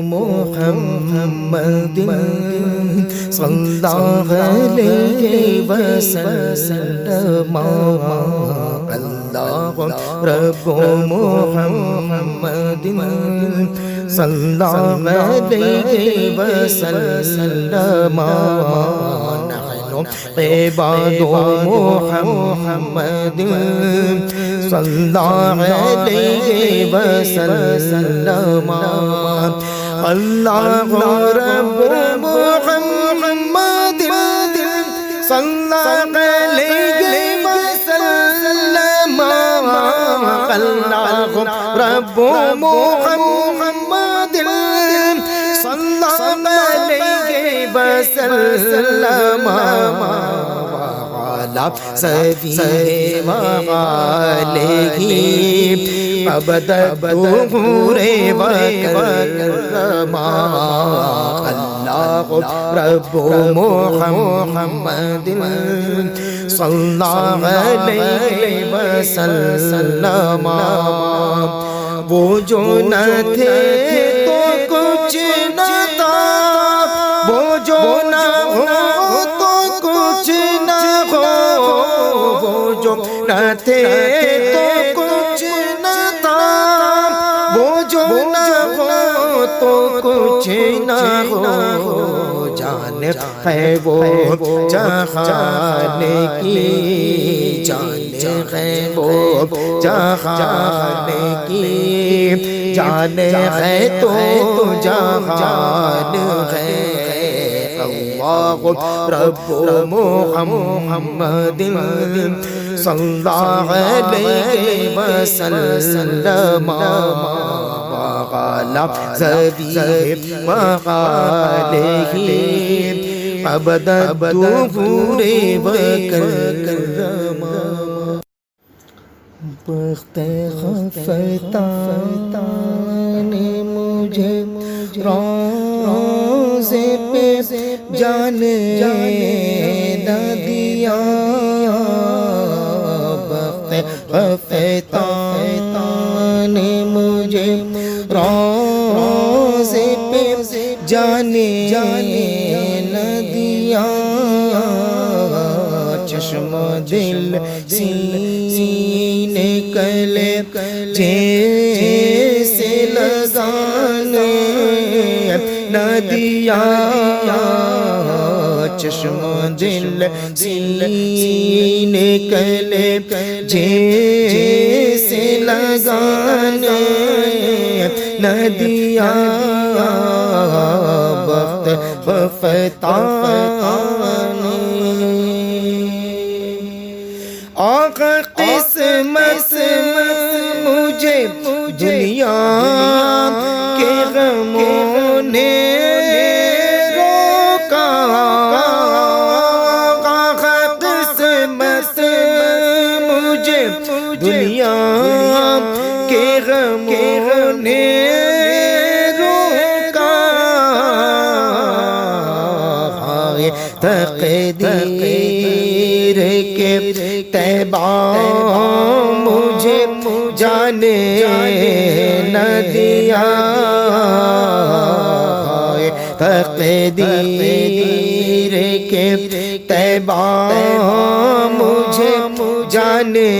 محمد صلی اللہ علیہ وسلم اللہ رب محمد صلی اللہ علیہ وسلم عباد محمد صلی اللہ علیہ وسلم اللہ رب محمد صلی اللہ علیہ وسلم اللہ رب محمد صلی اللہ علیہ وسلم سبھی وآلہ ابدا ظہور وکرم اللہ رب محمد صلی اللہ علیہ وسلم وہ جو نہ تھے تو کچھ نہ تھا وہ جو نہ ہو تو کچھ نہ ہو وہ جو نہ تھے تو کچھ نہ تھا وہ جو نہ ہو تو کچھ نہ ہو جان ہے وہ جہان کی جان ہے وہ جہان کی جان ہے تو جہان ہے اللہ رب محمد صلی اللہ علیہ وسلم وعلى ذبیح وآلہ ابدا ظہور وکرم بخت خفتان نے مجھے روزے پہ جانے نہ دیا بخت خفتان نے مجھے روزے پہ جانے نہ دیا چشم دل سینے کلے جیسے لگانے نہ دیا چشم دل سینے کلے جیسے لگانے نہ دیا بخت خفتان آقا قسمت مجھے دنیا کے غموں نے روکا آقا قسمت مجھے دنیا کے غموں نے روکا تقدیر کے تیبا مجھے جانے نہ دیا تقدیر کے تیبا مجھے جانے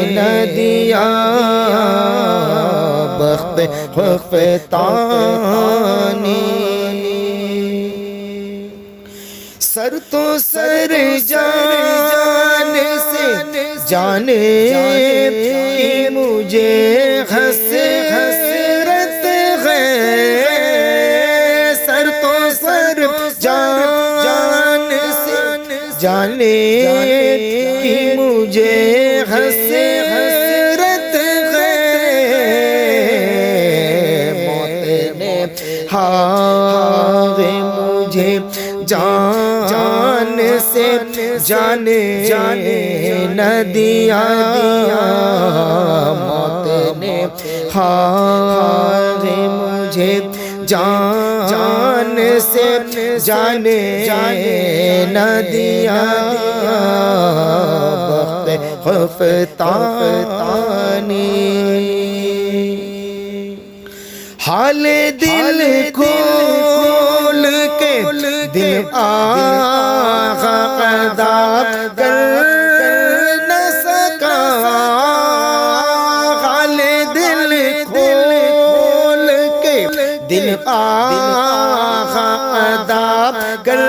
نہ دیا بخت خفتانی سر تو سر جان سے جانے کہ مجھے حسرت ہے سر تو سر جان سے جانے کہ مجھے حسرت ہے موت نے ہاوے مجھے جان سے جانے نہ دیا موت نے ہار مجھے جان سے جانے نہ دیا بخت خفتانی حال دل کھول کے دل آغا ادا کر نہ سکا، حال دل کھول کے دل آغا ادا کر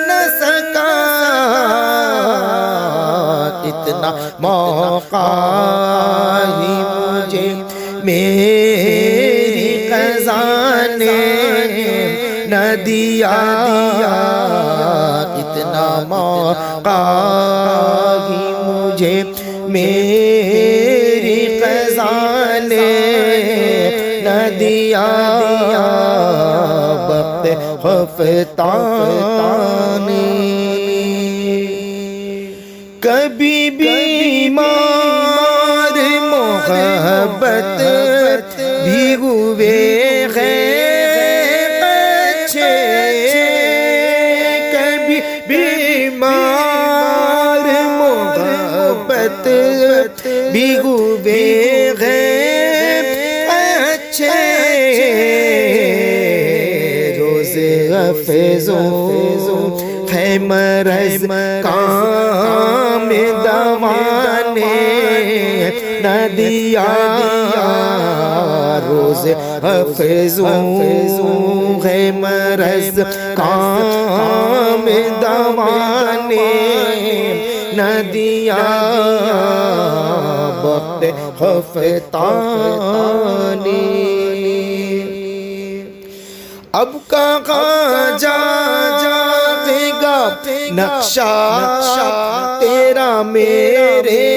نہ سکا، اتنا موقع ہی مجھے میری قضا نے نہ دیا، اتنا موقع ہی مجھے میری قضا نے نہ دیا، وقت خفتانی کبھی بیمار محبت بھی ہوئے ہیں اچھے، کبھی بیمار محبت بھی ہوئے ہیں اچھے، روز افزوں ہے مرض کام دوانے نہ دیا، روز افزوں ہے مرض کام دوانے نہ دیا، وقت خفتانی اب کہاں جائے گا نقشہ تیرا میرے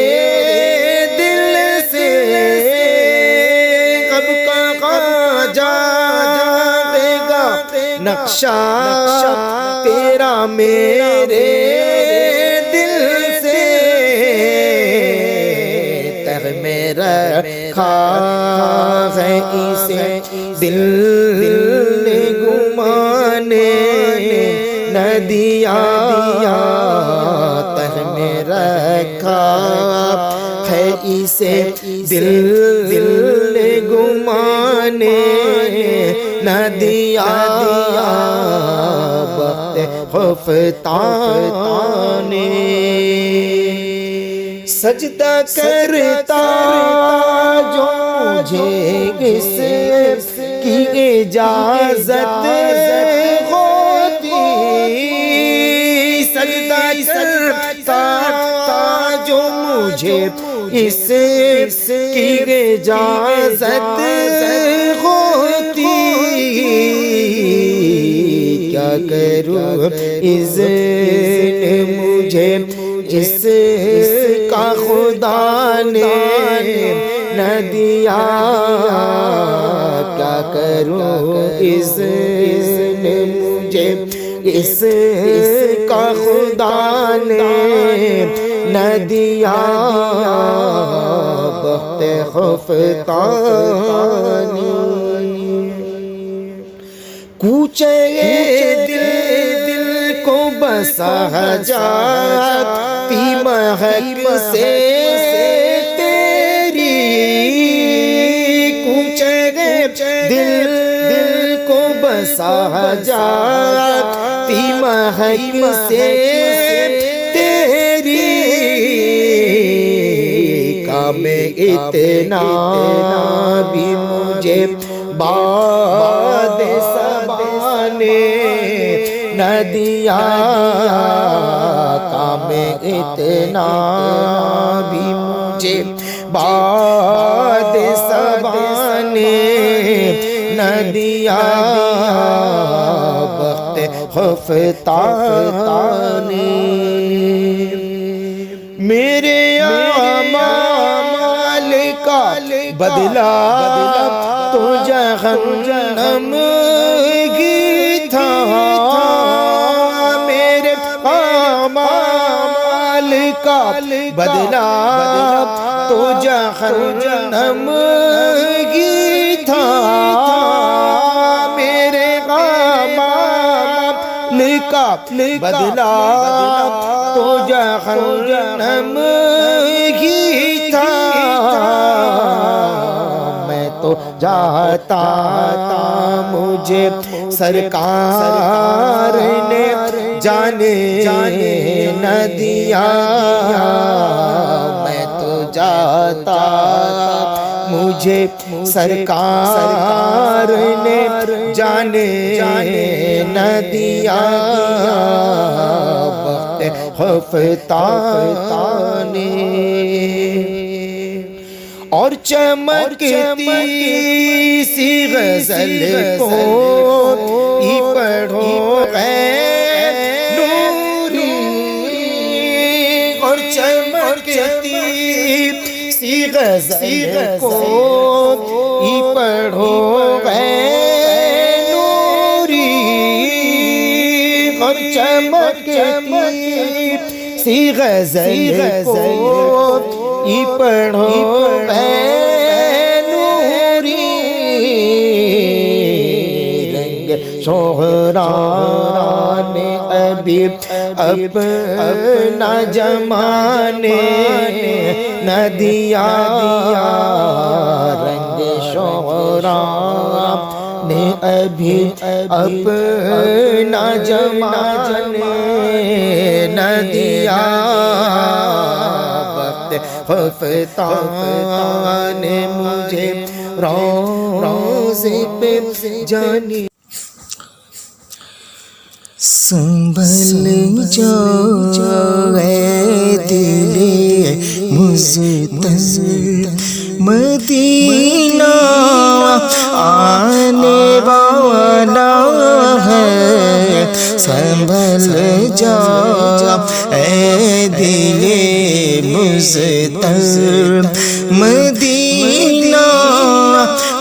دل سے، اب کہاں جائے گا نقشہ تیرا میرے دل سے، تہ میں رکھا ہے اسے دل گمانے نہ دیا، تہ میں رکھا ہے اسے دل گمانے نہ دیا، وقت خفتانی سجدہ کرتا جو مجھے اس کی اجازت ہوتی، سجدہ کرتا جو مجھے اس کی اجازت ہوتی، کیا کروں اذن مجھے اس کا خدا نے نہ دیا، کیا کروں اذن مجھے اس کا خدا نے نہ دیا، وقت خفتانی کوچے دل کو بسا جاتی مہک سے تیری، کوچے دل کو بسا جاتی مہک سے تیری، کام اتنا بھی مجھے باد صبا نے نہ دیا، کام اتنا بھی مجھے باد صبا نے نہ دیا، وقت خفتانی میرے اعمال کا بدلہ تو جہنم ہی تھا، میرے اعمال کا بدلہ تو جہنم ہی تھا، میرے اعمال کا بدلہ تو جہنم ہی تھا، میں تو جاتا مجھے سرکار نے جانے نہ دیا میں تو جاتا مجھے سرکار نے جانے نہ دیا وقت خفتانے اور چمکتی سی غزل کو ہی پڑھو اے نوری اور چمکتی سی غزل کو ہی پڑھو اے نوری اور چمکتی سی غزل کو ہی پڑھو اے نوری رنگ شہران ابھی اپنا جمانے نہ دیا رنگ شہران نے ابھی اپنا جمانے نہ دیا خفتان نے مجھے روزے پہ جانی سنبھل جا اے دل مضطر مدینہ آنے والا ہے سنبھل جا اے دل مضطر مدینہ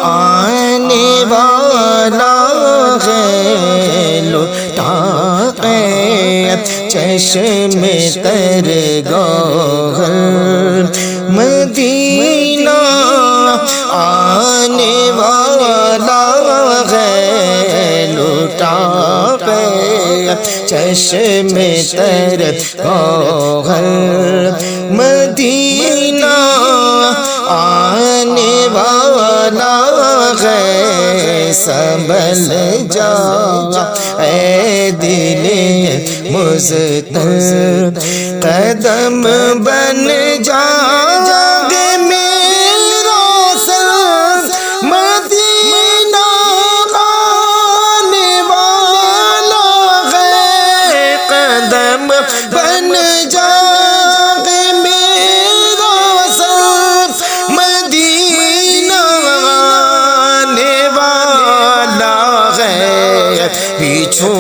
آنے والا ہے لٹا چشم تر گوہر مدینہ آنے والا ہے لٹا چشم تر گوہر مدینہ آنے والا ہے سنبھل جا اے دل مضطر قدم بن جا میرا سر مدینہ آنے والا ہے قدم بن جا میرا سر مدینہ آنے والا ہے بچھو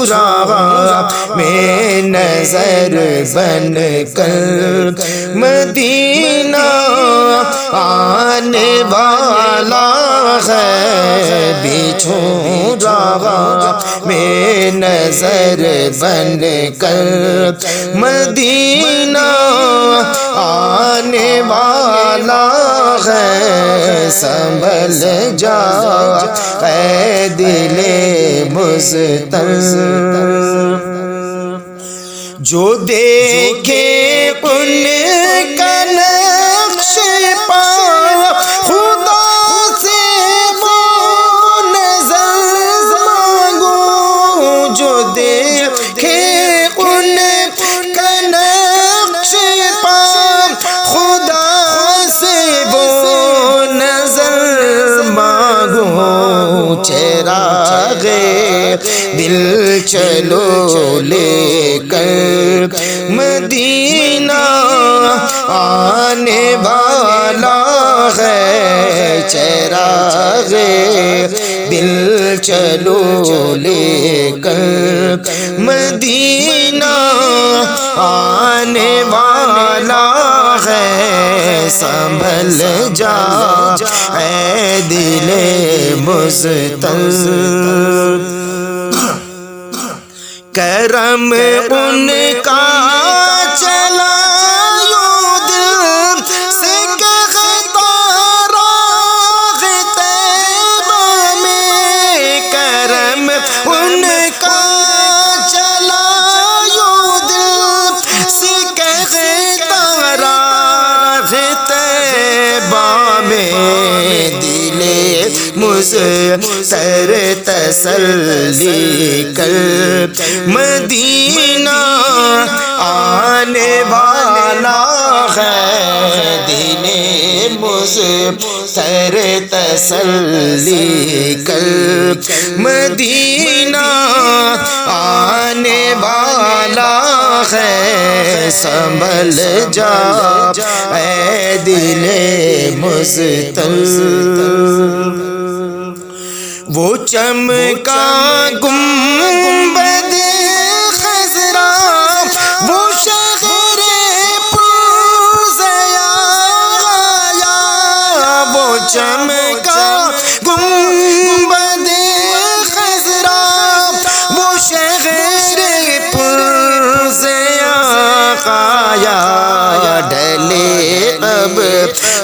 راہ میں نظر بن کر مدینہ آنے والا ہے بچھو راہ میں نظر بن کر مدینہ آنے والا ہے سنبھل جا اے دل مضطر جو دیکھے ان کا نقش پا خدا سے وہ نظر مانگو جو دیکھے ان کا نقش پا خدا سے وہ نظر مانگو چراغ دل چلو لے کر مدینہ آنے والا ہے چراغ دل چلو لے کر مدینہ آنے والا ہے سنبھل جا اے دل مضطر کرم ان کا چلا یوں دل سے کہتا راہ طیبہ میں کرم ان کا چلا یوں دل سے کہتا راہ طیبہ میں دل مستر تسلی کر مدینہ آنے والا ہے دل مستر تسلی کر مدینہ آنے والا ہے سنبھل جا اے دل مستر وہ چمکا گنبد خضرا وہ شہر پرزیا آیا وہ چمکا گنبد خضرا وہ شہر پرزیا آیا ڈلے اب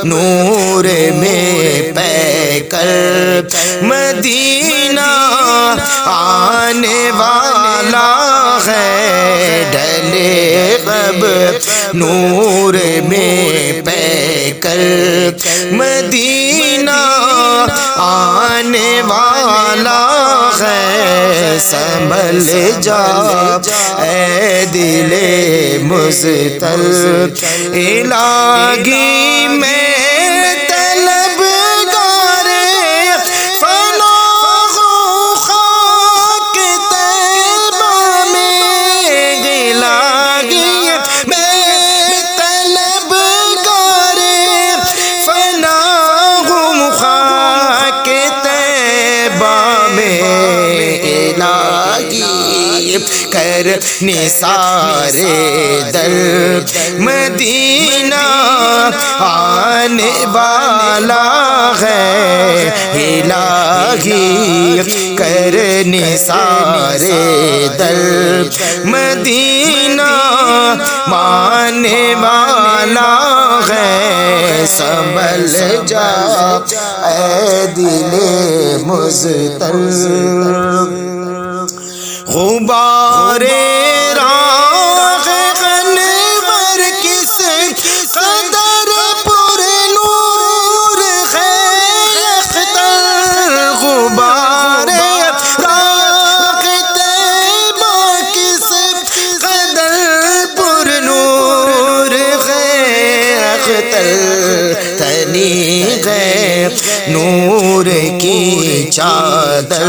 نور میں پے کر مدینہ آنے والا ہے ڈلے اب نور میں پے کر مدینہ آنے والا ہے سنبھل جا اے دل مستر الہی میں کر نثار در مدینہ آنے والا ہے الہی کر نثار در مدینہ آنے والا ہے سنبھل جا اے دل مستر غبار راہ انور کس قدر پر نور ہے اختر غبار راہ طیبہ کس قدر پر نور ہے اختر تنی ہے نور کی چادر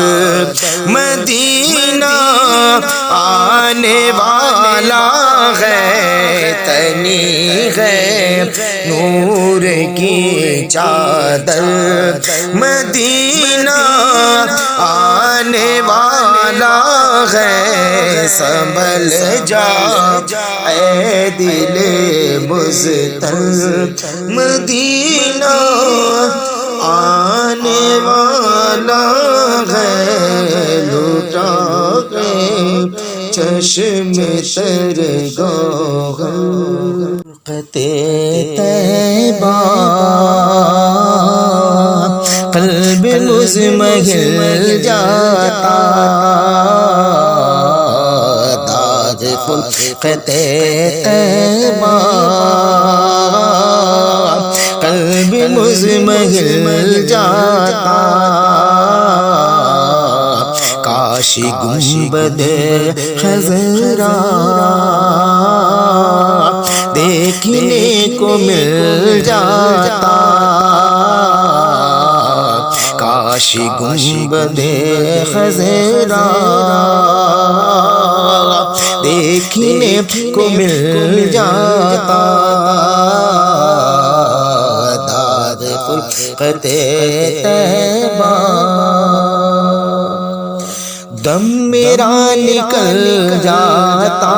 مدینہ آنے والا ہے تنی ہے نور کی چادر مدینہ آنے والا ہے سنبھل جا اے دل مستر مدینہ آنے والا ہے لوٹا کے چشم تر گوہر طیبہ قلب مزمحل جاتا تاج خلقت طیبہ قلب مزمحل جاتا کاش گنبد خضرا دیکھنے کو مل جاتا کاش گنبد خضرا دیکھنے کو مل جاتا داد خلقت طیبہ دم میرا نکل جاتا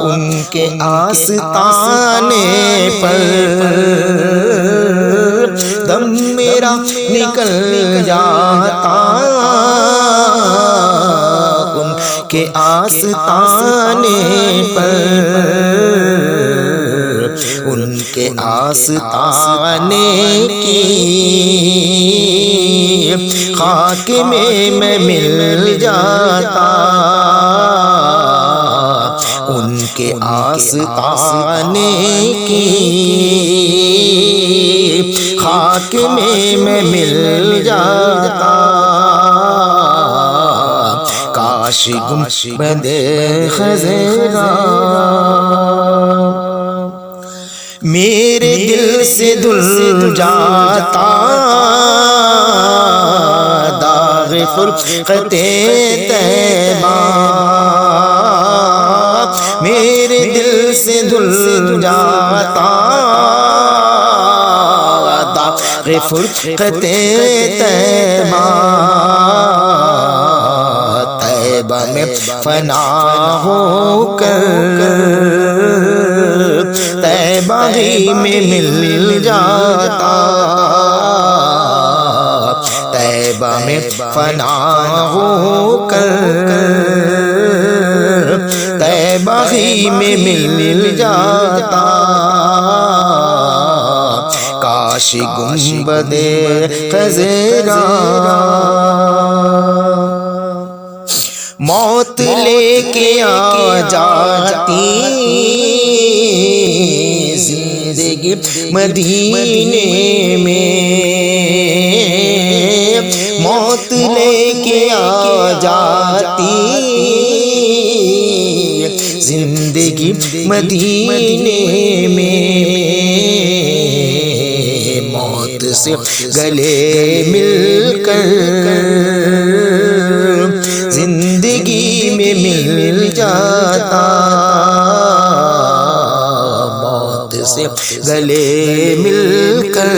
ان کے آستانے پر دم میرا نکل جاتا ان کے آستانے پر ان کے آستانے کی خاک میں مل جاتا ان کے آستانے کی خاک میں مل جاتا کاش گنبد خضرا میرے دل سے دھل جاتا داغ فرقت طیبہ میرے دل سے دھل جاتا داغ فرقت طیبہ طیبہ میں فنا ہو کر طیبہ ہی میں مل جاتا طیبہ میں فنا ہو کر طیبہ ہی میں مل جاتا کاش گنبد خضرا موت لے کے آ جاتی زندگی مدینے میں موت لے کے آ جاتی زندگی مدینے میں موت سے گلے مل کر زندگی میں مل جاتا موت سے گلے مل کر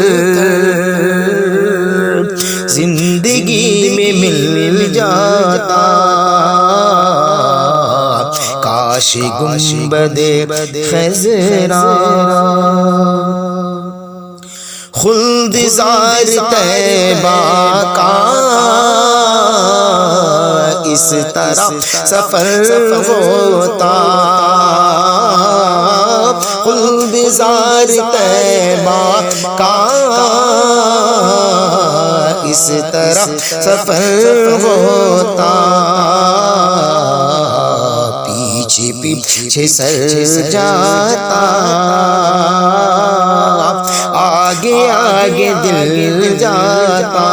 زندگی میں مل جاتا کاش گنبد خضرا خلد زار طیبہ کا اس طرح سفر ہوتا خلد زار طیبہ کا اس طرح سفر ہوتا پیچھے پیچھے سر جاتا آگے آگے دل جاتا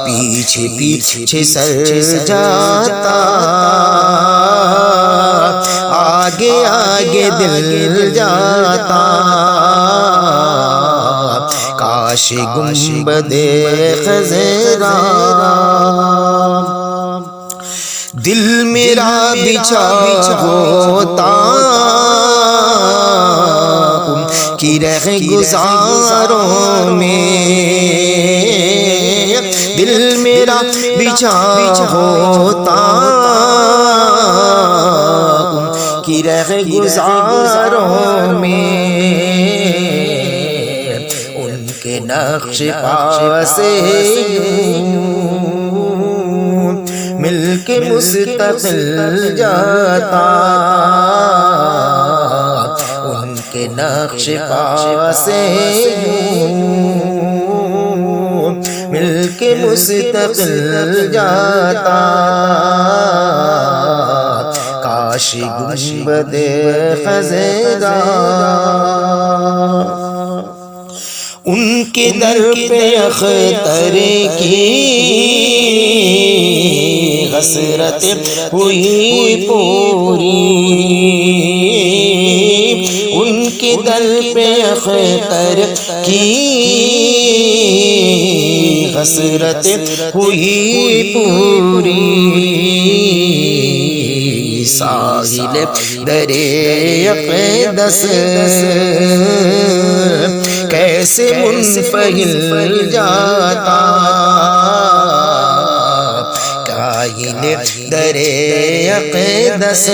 پیچھے پیچھے سر جاتا آگے آگے دل جاتا کاش گنبد خضرا دل میرا بچھا ہوتا ان کی رہ گزاروں میں دل میرا بچھا ہوتا ان کی رہ گزاروں میں ان کے نقش پا سے مل کے مستقل جاتا ان کے نقش پا سے مل کے مستقل جاتا کاش گنبد خضرا ان کے در پہ اختر کی حسرت ہوئی پوری ان کے در پہ اختر کی حسرت ہوئی پوری ساحل درِ اقدس کیسے منفعل جاتا کائن درِ اقدس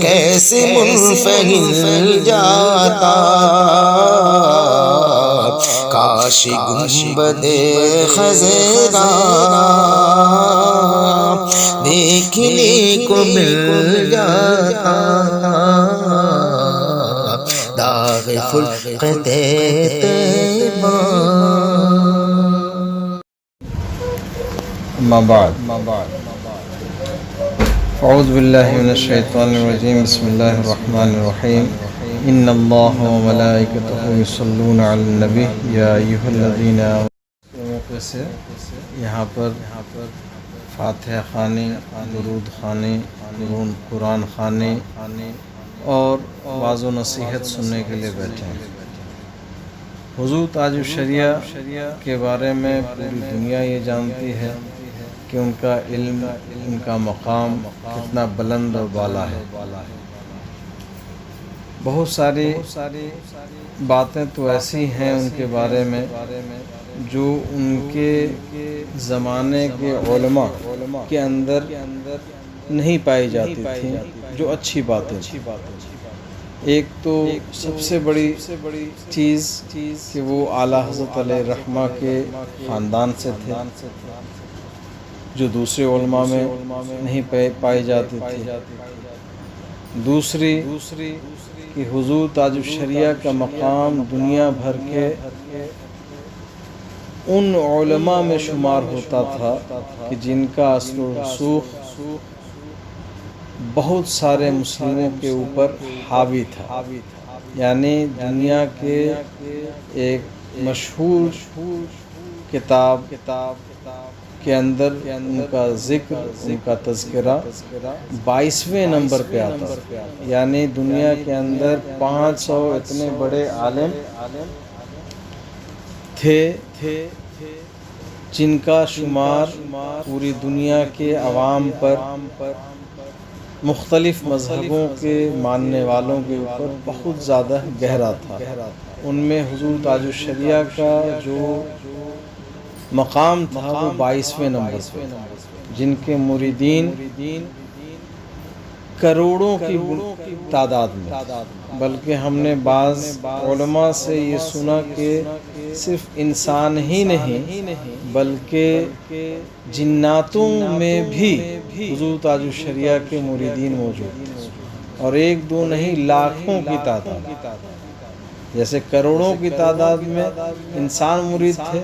کیسے منفعل جاتا کاش گنبد خضرا دیکھنے کو مل جاتا داغ فرقت طیبہ. اما بعد اعوذ باللہ من الشیطان الرجیم بسم اللہ الرحمن الرحیم ان اللہ وملائکتہ یصلون علی النبی یا ایھا الذین آمنوا موقع سے یہاں پر فاتحہ خوانی، درود خوانی، قرآن خوانی اور واعظ و نصیحت سننے کے لیے بیٹھے ہیں۔ حضور تاج الشریعہ کے بارے میں پوری دنیا یہ جانتی ہے کہ ان کا علم، ان کا مقام کتنا بلند اور بالا ہے۔ بہت ساری باتیں تو ایسی ہیں ان کے بارے میں جو ان کے زمانے کے علماء کے اندر نہیں پائی جاتی تھیں، جو اچھی باتیں تھیں۔ ایک تو سب سے بڑی چیز کہ وہ اعلیٰ حضرت علیہ الرحمہ کے خاندان سے تھے، جو دوسرے علماء میں نہیں پائی جاتی تھی۔ دوسری کہ حضور تاج الشریعہ کا مقام دنیا بھر کے ان علماء میں شمار ہوتا تھا کہ جن کا اثر و رسوخ بہت سارے مسلموں کے اوپر حاوی تھا، یعنی دنیا کے ایک مشہور کتاب کے اندر ان کا ذکر، ان کا تذکرہ 22ویں نمبر پہ آتا، یعنی دنیا کے اندر 500 اتنے بڑے عالم تھے جن کا شمار پوری دنیا کے عوام پر، مختلف مذہبوں کے ماننے والوں کے اوپر بہت زیادہ گہرا تھا۔ ان میں حضور تاج الشریعہ کا جو مقام تھا وہ 22ویں نمبر پہ، جن کے مریدین کروڑوں کی تعداد میں، بلکہ ہم نے بعض علماء سے یہ سنا کہ صرف انسان ہی نہیں بلکہ جناتوں میں بھی حضور تاج الشریعہ کے مریدین موجود ہیں، اور ایک دو نہیں، لاکھوں کی تعداد۔ جیسے کروڑوں کی تعداد میں انسان مرید تھے،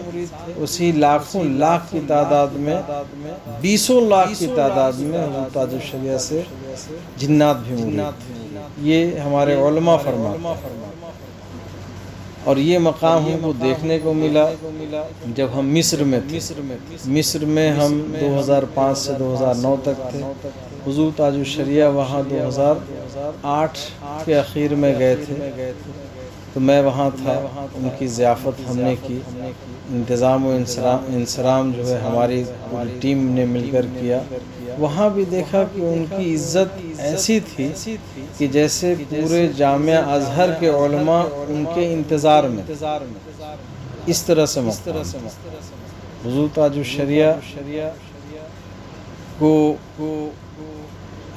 اسی لاکھوں لاکھ کی تعداد میں، 20 لاکھ کی تعداد میں حضور تاج الشریعہ سے جنات بھی مرید تھے۔ یہ ہمارے علماء فرماتے ہیں، اور یہ مقام ہم کو دیکھنے کو ملا جب ہم مصر میں تھے۔ مصر میں ہم 2005 سے 2009 تک تھے۔ حضور تاج الشریعہ وہاں 2008 کے اخیر میں گئے تھے، تو میں وہاں تھا، ان کی ضیافت ہم نے کی، انتظام و انصرام جو ہے ہماری پوری ٹیم نے مل کر کیا۔ وہاں بھی دیکھا کہ ان کی عزت ایسی تھی کہ جیسے پورے جامعہ ازہر کے علماء ان کے انتظار میں، اس طرح سے مقام۔ حضور تاج الشریعہ کو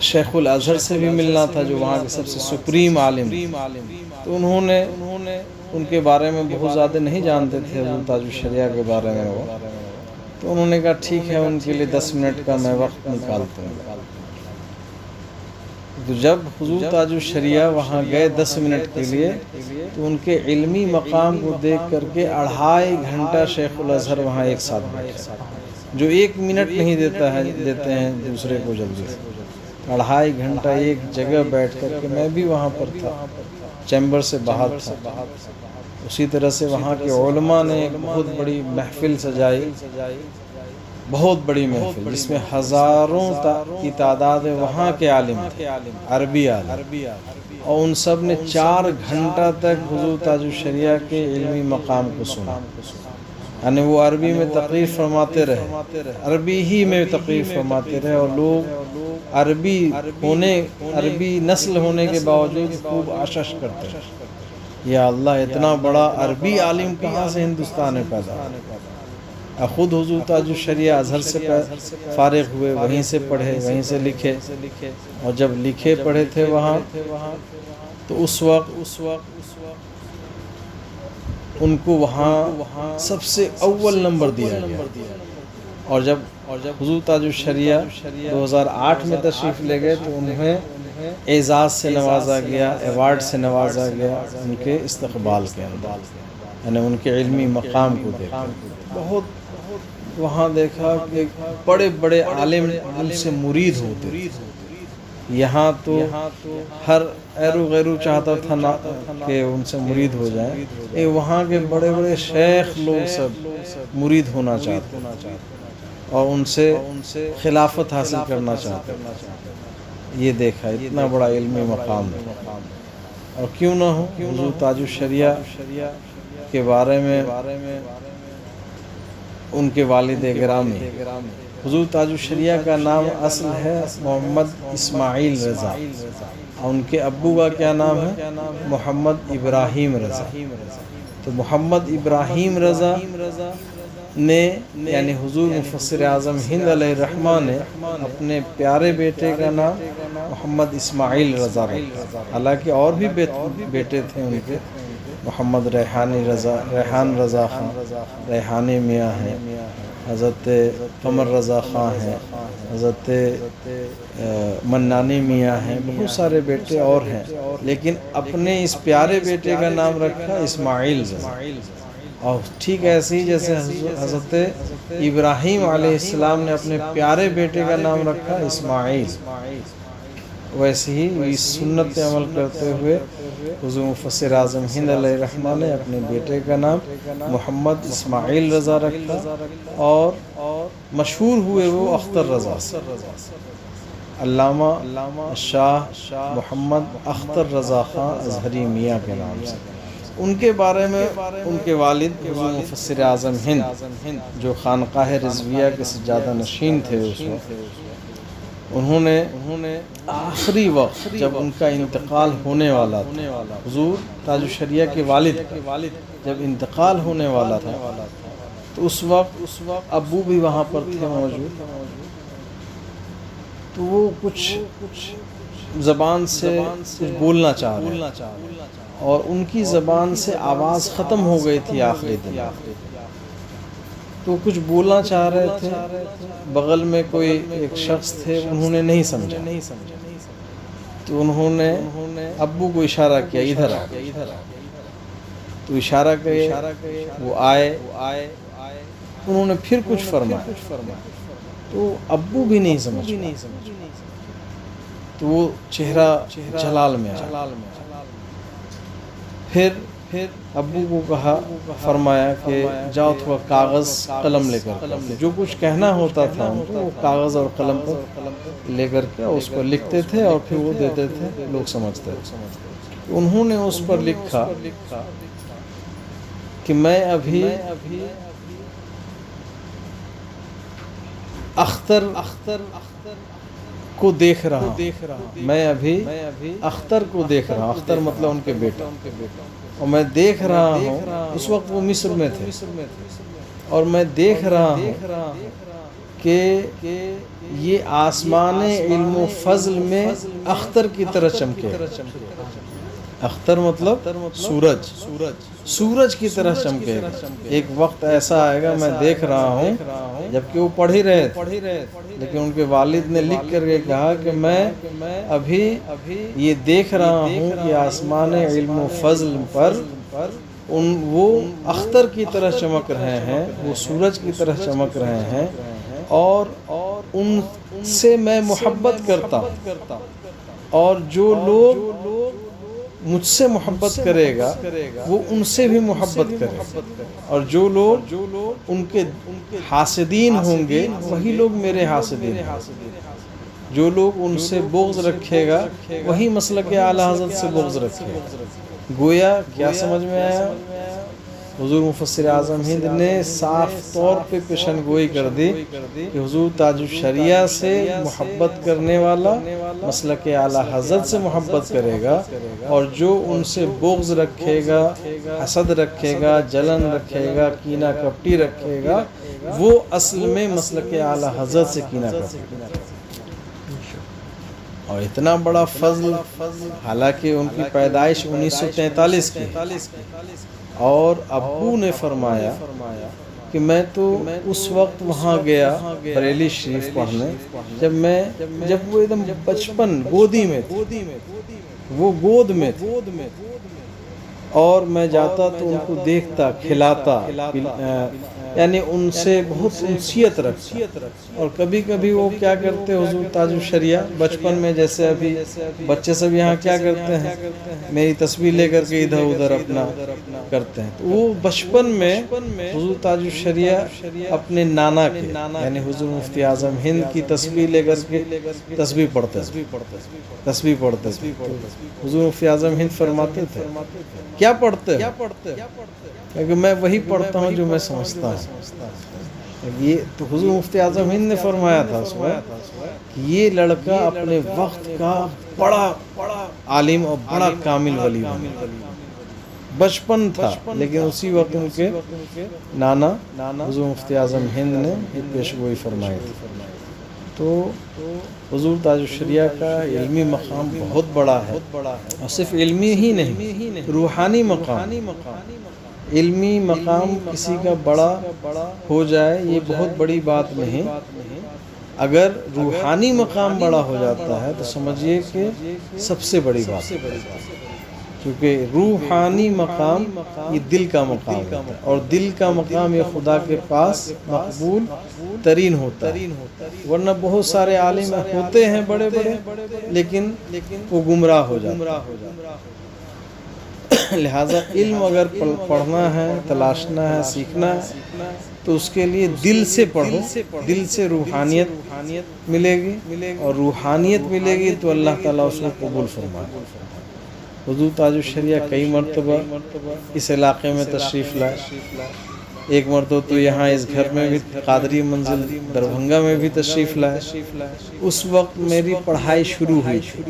شیخ الازہر سے بھی ملنا تھا، جو وہاں کے سب سے سپریم عالم، تو انہوں نے ان کے بارے میں بہت زیادہ نہیں جانتے تھے حضور تاج الشریعہ کے بارے میں وہ، تو انہوں نے کہا ٹھیک ہے، ان کے لیے 10 منٹ کا میں وقت نکالتا ہوں۔ تو جب حضور تاج الشریعہ وہاں گئے 10 منٹ کے لیے، تو ان کے علمی مقام کو دیکھ کر کے 2.5 گھنٹہ شیخ الازہر وہاں ایک ساتھ بیٹھے، جو 1 منٹ نہیں دیتے ہیں دوسرے کو جلدی سے۔ 2.5 گھنٹہ ایک جگہ بیٹھ کر کے، میں بھی وہاں پر تھا، چیمبر سے باہر تھا۔ اسی طرح سے وہاں کے علماء نے ایک بہت بڑی محفل سجائی، بہت بڑی محفل، جس میں ہزاروں کی تعداد وہاں کے عالم تھے، عربی عالم، اور ان سب نے 4 گھنٹہ تک حضور تاج الشریعہ کے علمی مقام کو سنا، یعنی وہ عربی میں تقریر فرماتے رہے، عربی ہی میں تقریر فرماتے رہے، اور لوگ عربی نسل ہونے کے باوجود خوب آشش کرتے ہیں، یا اللہ اتنا بڑا عربی عالم کہاں سے ہندوستان میں پیدا۔ خود حضور تاج الشریعہ ازہر سے فارغ ہوئے، وہیں سے پڑھے، وہیں سے لکھے، اور جب لکھے پڑھے تھے وہاں، تو اس وقت ان کو وہاں سب سے اول نمبر دیا گیا، اور جب حضور تاج الشریعہ 2008 میں تشریف لے گئے تو انہیں اعزاز سے نوازا گیا، ایوارڈ سے نوازا گیا ان کے استقبال کے اندر، یعنی ان کے علمی مقام کو دیکھا۔ بہت وہاں دیکھا کہ بڑے بڑے عالم ان سے مرید ہوتے، یہاں تو ہر ایرو غیرو چاہتا تھا نہ کہ ان سے مرید ہو جائیں، وہاں کے بڑے بڑے شیخ لوگ سب مرید ہونا چاہتے اور ان سے خلافت حاصل کرنا چاہتے۔ یہ دیکھا اتنا بڑا علمی مقام ہے، اور کیوں نہ ہو حضور تاج الشریعہ کے بارے میں ان کے والد گرامی، حضور تاج الشریعہ کا نام اصل ہے محمد اسماعیل رضا، اور ان کے ابو کا کیا نام ہے؟ محمد ابراہیم رضا۔ تو محمد ابراہیم رضا نے یعنی حضور مفسر اعظم ہند علیہ الرحمہ نے اپنے پیارے بیٹے کا نام محمد اسماعیل رضا رکھا، حالانکہ اور بھی بیٹے تھے ان کے، محمد ریحان رضا خان، ریحانی میاں ہیں، حضرت قمر رضا خان ہیں، حضرت منانی میاں ہیں، بہت سارے بیٹے اور ہیں، لیکن اپنے اس پیارے بیٹے کا نام رکھا اسماعیل رضا۔ اور ٹھیک ایسے ہی جیسے حضرت ابراہیم علیہ السلام نے اپنے پیارے بیٹے کا نام رکھا اسماعیل، ویسے ہی اس سنت پہ عمل کرتے ہوئے حضور مفسر اعظم ہند علیہ الرحمہ نے اپنے بیٹے کا نام محمد اسماعیل رضا رکھا، اور مشہور ہوئے وہ اختر رضا سے، علامہ شاہ محمد اختر رضا خان اظہری میاں کے نام سے۔ ان کے بارے میں ان کے والد حضور مفسر اعظم ہند جو خانقاہ رضویہ کے سجادہ نشین تھے اس وقت، انہوں نے آخری وقت جب ان کا انتقال ہونے والا تھا، حضور تاج الشریعہ کے والد جب انتقال ہونے والا تھا، تو اس وقت ابو بھی وہاں پر تھے موجود، تو وہ کچھ زبان سے کچھ بولنا چاہ رہے تھے، اور ان کی زبان سے آواز ختم ہو گئی تھی آخری دن، تو کچھ بولنا چاہ رہے تھے، بغل میں کوئی ایک شخص تھے، انہوں نے نہیں سمجھا، تو انہوں نے ابو کو اشارہ کیا ادھر آ، تو اشارہ کیا، وہ آئے، انہوں نے پھر کچھ فرمایا، تو ابو بھی نہیں سمجھ، تو وہ چہرہ جلال میں آیا، پھر ابو کو کہا، فرمایا کہ جاؤ تھوڑا کاغذ قلم لے کر، جو کچھ کہنا ہوتا تھا ان کو وہ کاغذ اور قلم پر لے کر کے اس پر لکھتے تھے، اور پھر وہ دیتے تھے، لوگ سمجھتے تھے۔ انہوں نے اس پر لکھا کہ میں ابھی اختر کو دیکھ رہا ہوں، میں ابھی اختر کو دیکھ رہا ہوں، اختر مطلب ان کے بیٹے، اور میں دیکھ رہا ہوں، اس وقت وہ مصر میں تھے، اور میں دیکھ رہا ہوں کہ یہ آسمان علم و فضل میں اختر کی طرح چمکے، اختر مطلب سورج کی طرح چمکے گا، ایک وقت ایسا آئے گا، میں دیکھ رہا ہوں، جبکہ وہ پڑھ ہی رہے تھے، لیکن ان کے والد نے لکھ کر کے کہا کہ میں ابھی یہ دیکھ رہا ہوں کہ آسمان علم و فضل پر وہ اختر کی طرح چمک رہے ہیں، وہ سورج کی طرح چمک رہے ہیں، اور ان سے میں محبت کرتا ہوں، اور جو لوگ مجھ سے محبت کرے گا وہ ان سے بھی محبت کرے، اور جو لوگ ان کے حاسدین ہوں گے وہی لوگ میرے حاسدین ہیں، جو لوگ ان سے بغض رکھے گا وہی مسلک اعلیٰ حضرت سے بغض رکھے گا۔ گویا کیا سمجھ میں آیا؟ حضور مفسر اعظم ہند نے صاف طور پہ پیشن گوئی کر دی کہ حضور تاج الشریعہ سے محبت کرنے والا مسلک اعلیٰ حضرت سے محبت کرے گا، اور جو ان سے بغض رکھے گا، حسد رکھے گا، جلن رکھے گا، کینہ کپٹی رکھے گا، وہ اصل میں مسلک اعلیٰ حضرت سے کینہ کپٹی رکھے گا۔ اور اتنا بڑا فضل، حالانکہ ان کی پیدائش 1943 کی، اور ابو نے فرمایا کہ میں تو اس وقت وہاں گیا بریلی شریف پڑھنے، جب وہ ایک دم بچپن گودی میں تھے، وہ گود میں تھے، اور میں جاتا تو ان کو دیکھتا، کھلاتا، یعنی ان سے بہت انسیت رکھتا. اور کبھی کبھی وہ کیا کرتے حضور تاج الشریعہ بچپن میں، جیسے ابھی بچے سب یہاں کیا کرتے ہیں، میری تصویر لے کر کے ادھر ادھر اپنا کرتے ہیں. تو وہ بچپن میں حضور تاج الشریعہ اپنے نانا کے یعنی حضور مفتی اعظم ہند کی تصویر لے کر کے تسبیح پڑھتے تھے. حضور مفتی اعظم ہند فرماتے تھے کیا پڑھتے کیونکہ میں وہی پڑھتا ہوں جو میں سمجھتا ہوں. یہ تو حضور مفتی اعظم ہند نے فرمایا تھا اس وقت کہ یہ لڑکا اپنے وقت کا بڑا عالم اور بڑا کامل ولی بنا. بچپن تھا لیکن اسی وقت ان کے نانا حضور مفتی اعظم ہند نے ایک پیشگوئی فرمائی تھی. تو حضور تاج الشریعہ کا علمی مقام بہت بڑا ہے، اور صرف علمی ہی نہیں، روحانی مقام. علمی مقام کسی کا بڑا ہو جائے یہ بہت بڑی بات نہیں. اگر روحانی مقام بڑا ہو جاتا ہے تو سمجھیے کہ سب سے بڑی بات ہے، کیونکہ روحانی مقام یہ دل کا مقام ہے، اور دل کا مقام یہ خدا کے پاس مقبول ترین ہوتا ہے. ورنہ بہت سارے عالم ہوتے ہیں بڑے بڑے لیکن وہ گمراہ ہو جاتے ہیں. لہٰذا علم اگر پڑھنا ہے، تلاشنا ہے، سیکھنا ہے تو اس کے لیے دل سے پڑھو. دل سے روحانیت ملے گی، اور روحانیت ملے گی تو اللہ تعالیٰ اس کو قبول فرمائے. حضور تاج الشریعہ کئی مرتبہ اس علاقے میں تشریف لائے. ایک مرتبہ تو یہاں اس گھر میں بھی، قادری منزل دربھنگا میں بھی تشریف لائے. اس وقت میری پڑھائی شروع ہوئی تھی،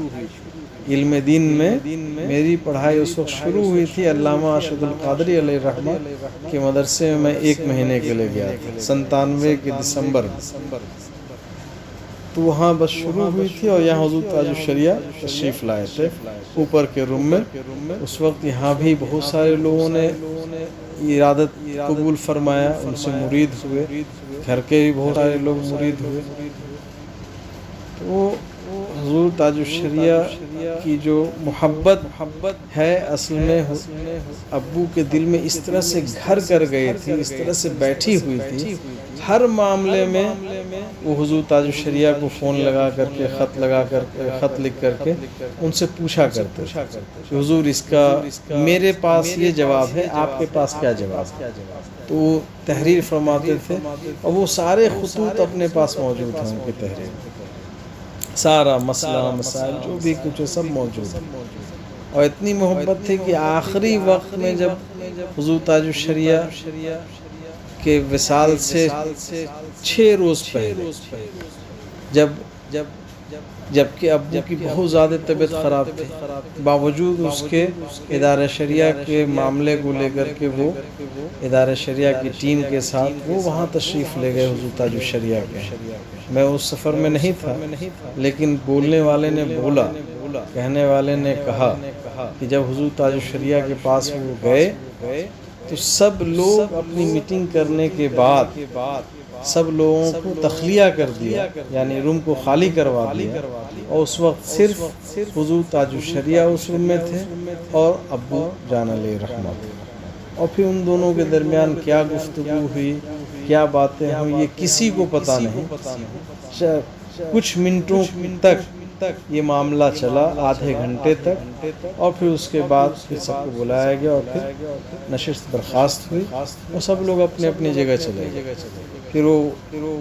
علم دین میں میری پڑھائی اس وقت شروع ہوئی تھی. علامہ ارشد القادری علیہ رحمہ کے مدرسے میں 1 مہینے کے لیے گیا تھا 97 کے دسمبر میں. تو وہاں بس شروع ہوئی تھی، اور یہاں حضور تاج الشریعہ تشریف لائے تھے اوپر کے روم میں. اس وقت یہاں بھی بہت سارے لوگوں نے ارادت قبول فرمایا، ان سے مرید ہوئے، گھر کے بھی بہت سارے لوگ مرید ہوئے. تو حضور تاج الشریعہ کی جو محبت ہے اصل میں ابو کے دل میں اس طرح سے گھر کر گئی تھی، اس طرح سے بیٹھی ہوئی تھی. ہر معاملے میں وہ حضور تاج الشریعہ کو فون لگا کر کے، خط لکھ کر کے ان سے پوچھا کرتے کہ حضور اس کا میرے پاس یہ جواب ہے، آپ کے پاس کیا جواب ہے. تو وہ تحریر فرماتے تھے، اور وہ سارے خطوط اپنے پاس موجود ہیں. ان کی تحریر سارا مسئلہ مسائل جو بھی کچھ ہے سب موجود ہے. اور اتنی محبت تھی کہ آخری وقت میں جب حضور تاج الشریعہ کے وصال سے 6 روز پہلے، جبکہ ابو کی بہت زیادہ طبیعت خراب تھی، باوجود اس کے ادارہ شریعہ کے معاملے کو لے کر کے وہ ادارہ شریعہ کی ٹیم کے ساتھ وہ وہاں تشریف لے گئے حضور تاج الشریعہ کے. میں اس سفر میں نہیں تھا، لیکن بولنے والے نے بولا، کہنے والے نے کہا کہ جب حضور تاج الشریعہ کے پاس وہ گئے تو سب لوگ اپنی میٹنگ کرنے کے بعد سب لوگوں کو تخلیہ کر دیا، یعنی روم کو خالی کروا دیا. اور اس وقت صرف حضور تاج الشریعہ اس روم میں تھے اور ابو جان علیہ رحمہ. اور پھر ان دونوں کے درمیان کیا گفتگو ہوئی، کیا باتیں ہوئی، یہ کسی کو پتہ نہیں. کچھ منٹوں تک یہ معاملہ چلا، آدھے گھنٹے تک، اور پھر اس کے بعد پھر سب کو بلایا گیا، اور پھر نشست برخاست ہوئی، اور سب لوگ اپنی اپنی جگہ چلے گئے. پھر وہ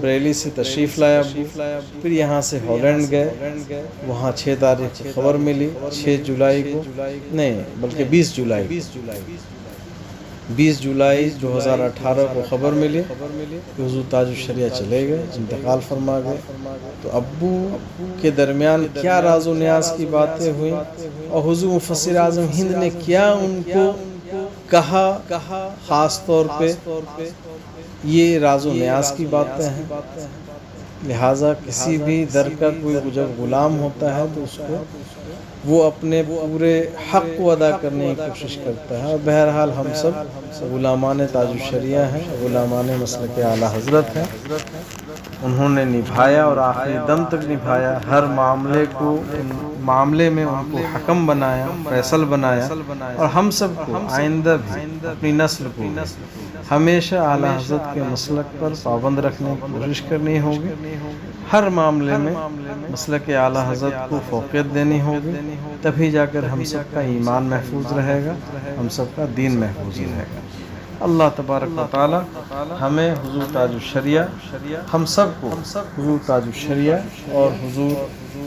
بریلی سے تشریف لایا، پھر یہاں سے ہالینڈ گئے. وہاں 6 تاریخ کی خبر ملی، 6 جولائی کو نہیں بلکہ 20 جولائی 2018 کو خبر ملی کہ حضور تاج الشریعہ چلے گئے، انتقال فرما گئے. تو ابو کے درمیان کیا راز و نیاز کی باتیں ہوئیں، اور حضور مفسر اعظم ہند نے کیا ان کو کہا، خاص طور پہ یہ راز و نیاز کی باتیں ہیں. لہٰذا کسی بھی در کا کوئی جب غلام ہوتا ہے تو اس کو وہ اپنے پورے حق کو ادا کرنے کی کوشش کرتا ہے. اور بہرحال ہم سب غلامان تاج الشریعہ ہیں، غلامان مسلک اعلیٰ حضرت ہیں. انہوں نے نبھایا اور آخری دم تک نبھایا. ہر معاملے کو معاملے میں ان کو حکم بنایا، فیصل بنایا، اور ہم سب کو آئندہ بھی اپنی نسل کو ہمیشہ اعلیٰ حضرت کے مسلک پر پابند رکھنے کی کوشش کرنی ہوگی، ہر معاملے میں مسلک اعلیٰ حضرت کو فوقیت دینی ہوگی، تبھی جا کر ہم سب کا ایمان محفوظ رہے گا، ہم سب کا دین محفوظ رہے گا۔ اللہ تبارک و تعالی ہمیں حضور تاج الشریعہ، ہم سب کو حضور تاج الشریعہ اور حضور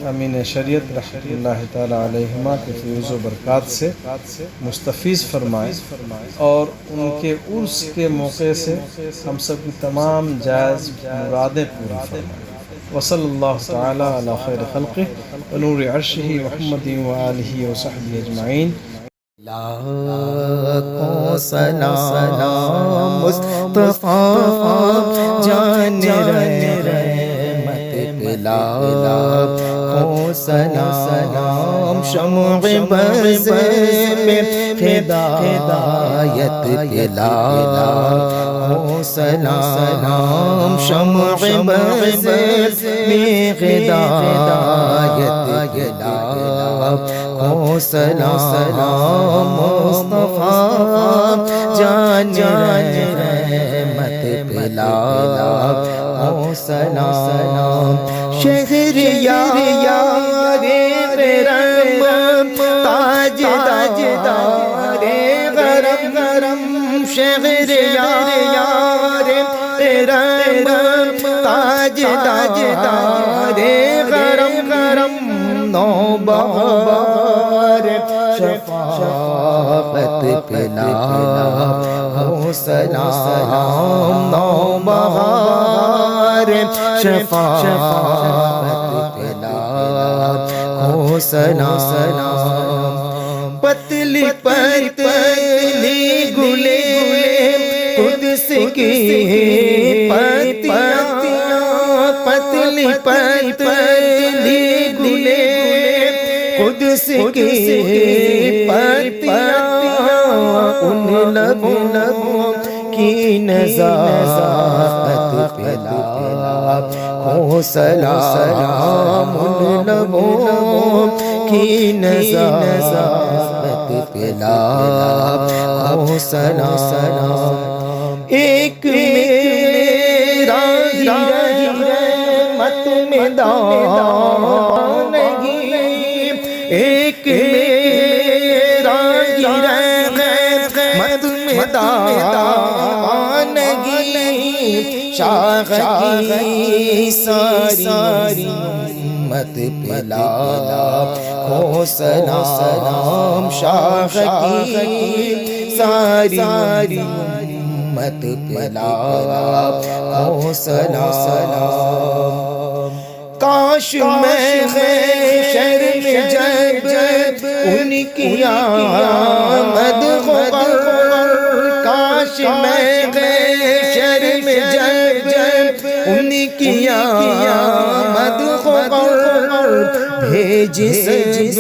امین شریعت رحمۃ اللہ تعالی علیہما کے فیض و برکات سے مستفیض فرمائے، اور ان کے عرس کے موقع سے ہم سب کی تمام جائز مرادیں پوری فرمائے۔ وصلی اللہ تعالی علی خیر خلقہ ونور عرشہ محمد وآلہ وصحبہ اجمعین۔ لاکھوں سلام مصطفیٰ جان رحمت پہ، لاکھوں سلام شمع بز میں ہدایت پہ، لاکھوں سلام شمع بز میں ہدایت پہ، لاکھوں سلام مصطفیٰ جان رحمت پہ، لاکھوں سلام شہریار غرم تاج تاجدار غرم غرم شہریار غرم تاج تاجدار غرم غرم نوبہار شفاعت پہ، لاکھوں سلام نوبہار شفاعت پہ، لاکھوں سلام پتلی پتلی گلے قدس کی پتیاں، پتلی پتلی گلے قدس کی پتیاں، ان لبوں کی نزاکت پہ، لاکھوں سلام ان لبوں کی نزاکت پہ، لاکھوں سلام ایک میرا رحمت میں دانگی، ایک میرا رحمت میں دانگی، شاہ کی ساری امت پہ، لاکھوں سلام شاہ کی ساری امت پہ، لاکھوں سلام کاش میں حشر میں جب ان کی آمد ہو، کاش میں حشر میں جب ان کی آمد ہو، بھیج سب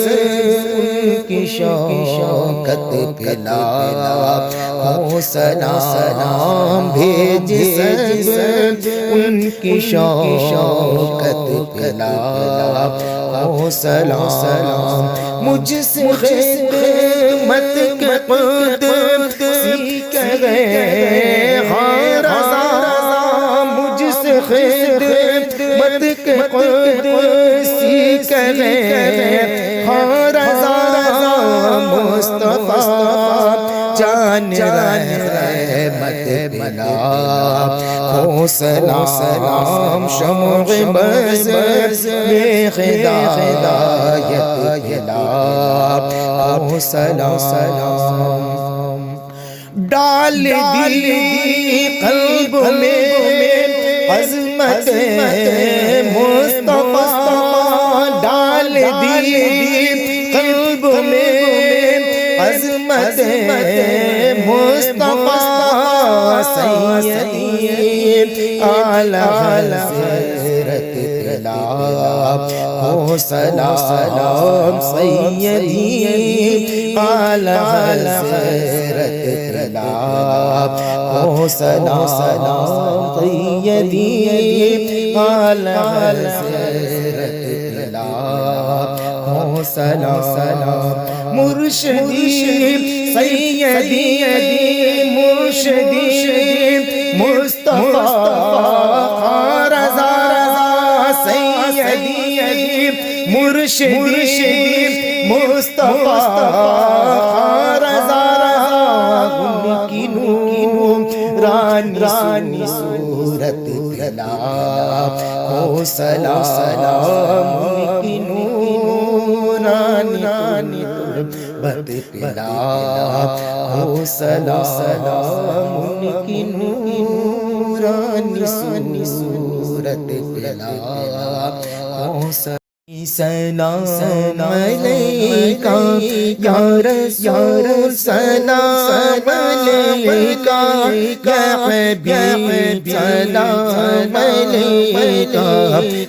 ان کی شوکت پہ، لاکھوں سلام بھیج سب ان کی شوکت پہ، لاکھوں سلام مجھ سے خدمت کے قدسی کرے ہاں رضا، مجھ سے خدمت کے قدسی کرے ہاں رضا، مصطفیٰ جان رحمت پہ، لاکھوں سلام شمع بز میں ہدایت پہ، لاکھوں سلام ڈال دی قلب میں عظمت مصطفیٰ، ڈال دی قلب میں عظمت مصطفیٰ، سیدی اعلیٰ حضرت پہ، لاکھوں سلام سیدی اعلیٰ حضرت پہ، لاکھوں سلام سیدی اعلیٰ حضرت پہ، لاکھوں سلام مرشدی سیدی مرشدی مصطفیٰ رضا سیدی مرشدی مصطفیٰ رضا ان کی نورانی صورت دلا کو سلام ان کی نورانی تربت پلا کو سلام ان کی نورانی صورت دلا کو سلام علیکہ یا رسول سلام علیکہ یا حبیب سلام علیکہ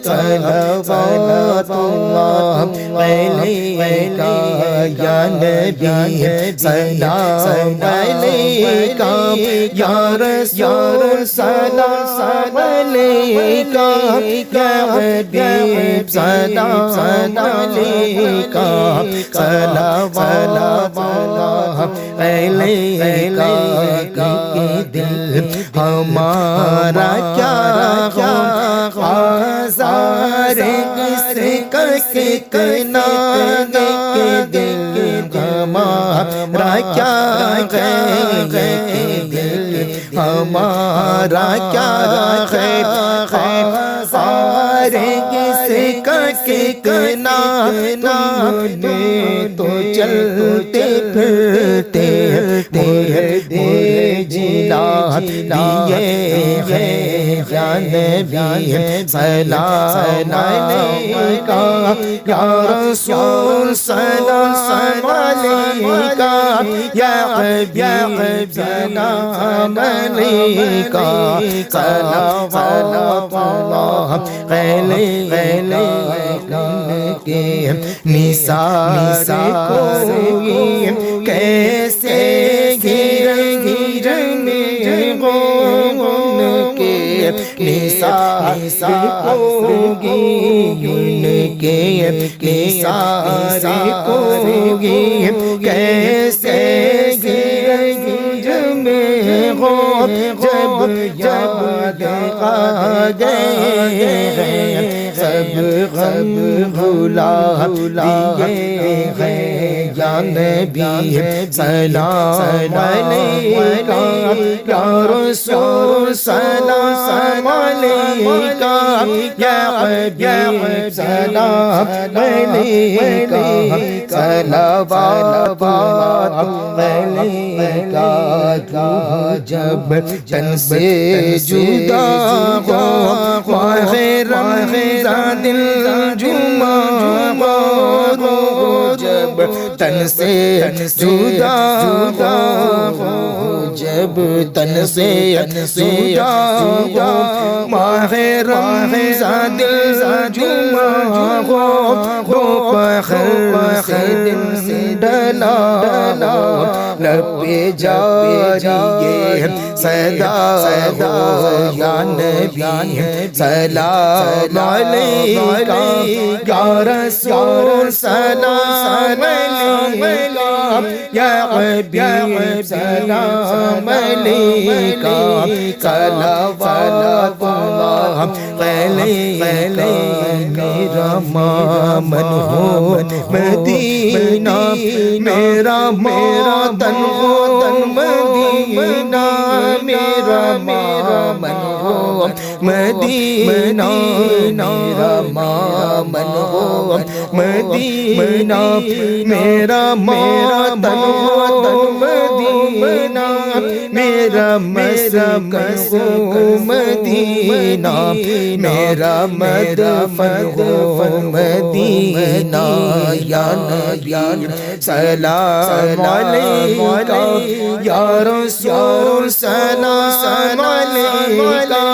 صلوات اللہ علیکہ یا نبی سلام علیکہ یا رسول سلام علیکہ یا حبیب سلام علیکہ صلوات اللہ علیکہ دل ہمارا کیا آزار کس کا کتنا دل ہمارا کیا دل ہمارا کیا آزار کس کا کتنا تو چلتے پھرتے جلا دیے ہیں یا نبی سلام علیکہ یا رسول سلام علیکہ یا حبیب سلام علیکہ صلوات اللہ علیکہ کے نثار کوئی کیسے گھرنے ان کے نثار کوئی ان کے نثار کوئی کیسے گھرنے جب دیکھا گئے سب غم بھلا دیے ہیں یا نبی سلام علیکہ یا رسول سلام علیکہ یا حبیب سلام علیکہ صلوات علیکہ جب تن سے جدا ہو ماہ رمضان دل جمعہ جب تن سے جدا ہو جب تن سے جدا ہو ماہ رمضان دل جمعہ ہو دوپہر سے دن ڈلا لب پہ جائیے صدا ہو یا نبی سلام علیکہ یا رسول سلام علیکہ یا حبیب سلام علیکہ صلوات اللہ علیکہ میرا مامن ہو مدینہ میرا تن ہو مدینہ میرا مامن ہو مدینہ میرا مامن ہو مدینہ میرا تن ہو مدینہ میرا مسکن ہو مدینہ میرا مدفن ہو مدینہ یا نبی سلام علیکہ یا رسول سلام علیکہ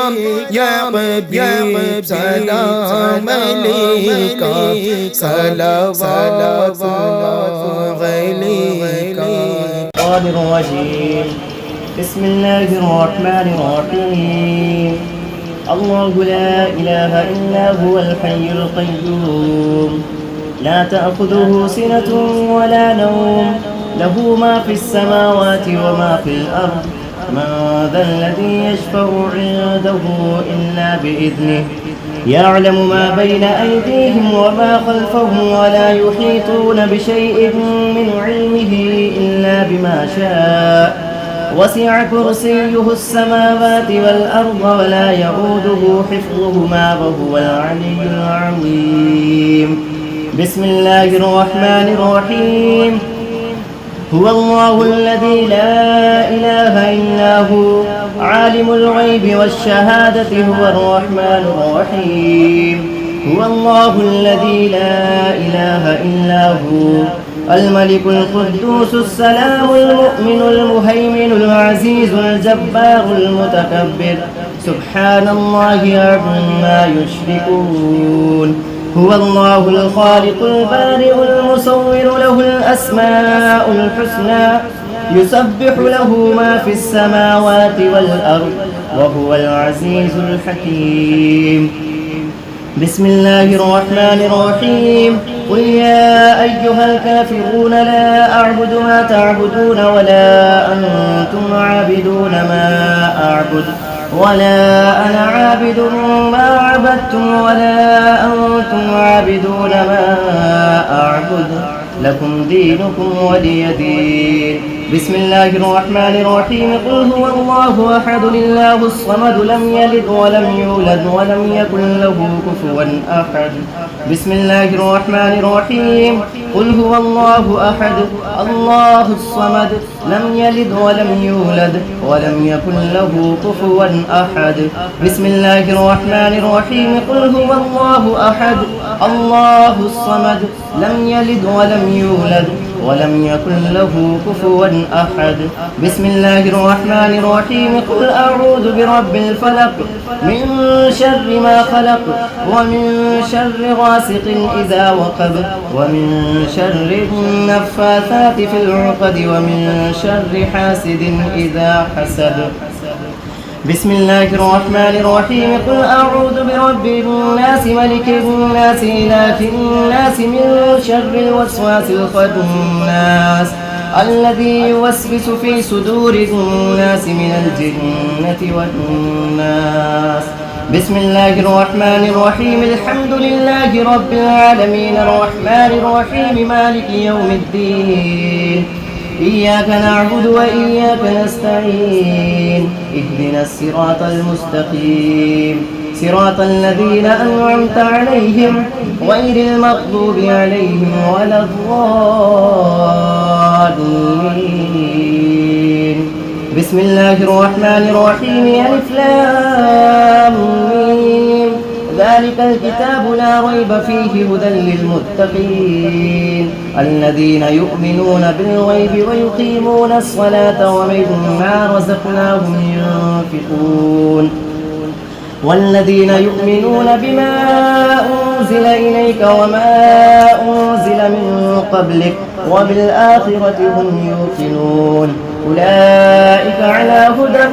یا حبیب سلام علیکہ صلوات علیکہ بسم الله الرحمن الرحيم الله لا إله إلا هو الحي القيوم لا تأخذه سنة ولا نوم له ما في السماوات وما في الأرض من ذا الذي يشفع عنده إلا بإذنه يعلم ما بين أيديهم وما خلفهم ولا يحيطون بشيء من علمه إلا بما شاء وسع كرسيه السماوات والأرض ولا يؤوده حفظهما وهو العلي العظيم بسم الله الرحمن الرحيم هو الله الذي لا إله إلا هو عالم الغيب والشهادة هو الرحمن الرحيم هو الله الذي لا إله إلا هو الملك القدوس السلام المؤمن المهيمن العزيز الجبار المتكبر سبحان الله عما يشركون هو الله الخالق البارئ المصور له الأسماء الحسنى يسبح له ما في السماوات والأرض وهو العزيز الحكيم بسم الله الرحمن الرحيم قل يا أيها الكافرون لا أعبد ما تعبدون ولا أنتم عابدون ما أعبد ولا أنا عابد ما عبدتم ولا أنتم عابدون ما أعبد لكم دينكم ولي دين بسم الله الرحمن الرحيم قل هو الله أحد الله الصمد لم يلد ولم يولد ولم يكن له كفوا أحد بسم الله الرحمن الرحيم قل هو الله أحد الله الصمد لم يلد ولم يولد ولم يكن له كفوا أحد بسم الله الرحمن الرحيم قل هو الله أحد الله الصمد لم يلد ولم يولد ولم يكن له كفوا أحد بسم الله الرحمن الرحيم قل أعوذ برب الفلق من شر ما خلق ومن شر غاسق إذا وقب ومن شر النفاثات في العقد ومن شر حاسد إذا حسد بسم الله الرحمن الرحيم قل أعوذ برب الناس ملك الناس إله الناس من شر الوسواس الخناس الذي يوسوس في صدور الناس من الجنة والناس بسم الله الرحمن الرحيم الحمد لله رب العالمين الرحمن الرحيم مالك يوم الدين إياك نعبد وإياك نستعين اهدنا الصراط المستقيم صراط الذين أنعمت عليهم غير المغضوب عليهم ولا الضالين بسم الله الرحمن الرحيم ألف لام ميم ذلك الكتاب لا ريب فيه هدى للمتقين الذين يؤمنون بالغيب ويقيمون الصلاة ومما رزقناهم ينفقون والذين يؤمنون بما أنزل إليك وما أنزل من قبلك وبالآخرة هم يوقنون أولئك على هدى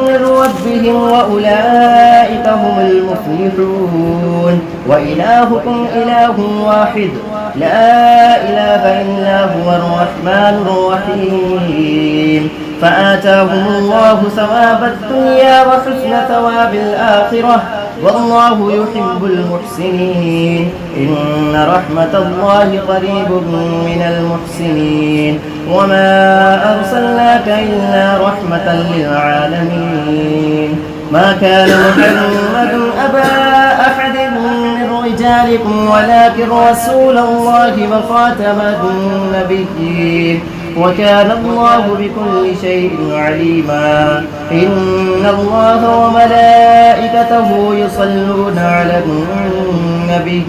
من ربهم وأولئك هم المفلحون وإلهكم إله واحد لا إله إلا هو الرحمن الرحيم فآتاهم الله ثواب الدنيا وحسن ثواب الآخرة والله يحب المحسنين إن رحمة الله قريب من المحسنين وما أرسلناك إلا رحمة للعالمين ما كان محمد أبا أحد من رجالكم ولكن رسول الله وخاتم النبيين وكان الله بكل شيء عليما إن الله وملائكته يصلون على النبي